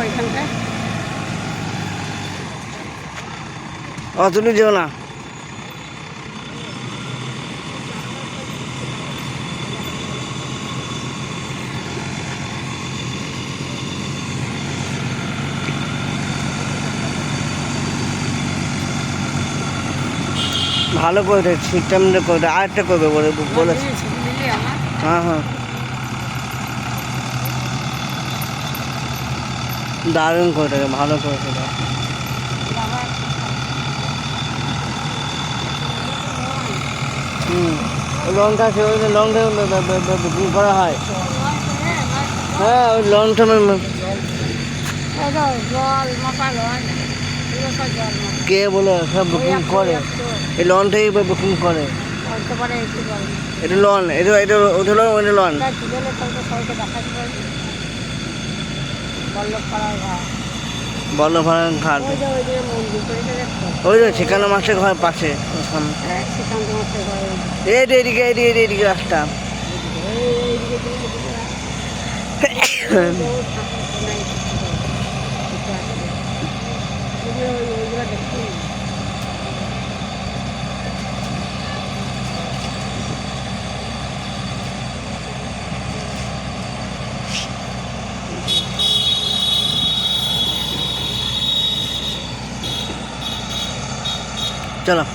এখানটায়। অতটুকু যেও না। ভালো করে দেয়, সিটটা মিলে করে দেয়, আরেকটা করবে বলে বলেছে। হ্যাঁ হ্যাঁ, দারুণ করে দেয়, ভালো করে দেয়। লংটা আছে, ওই লংটা বুকিং করা হয়। হ্যাঁ, ওই লংটা কে বলে সব বুকিং করে, এই লনটাই বুকিং করে। এটা লন, এটা এটা ওটা লন, ওইটা লন। বল্লভপাড়ার ঘাট, ওই যে সেখানে মাসের ঘর পাশে। এদিকে এদিকে এদিকে রাস্তা। চলো।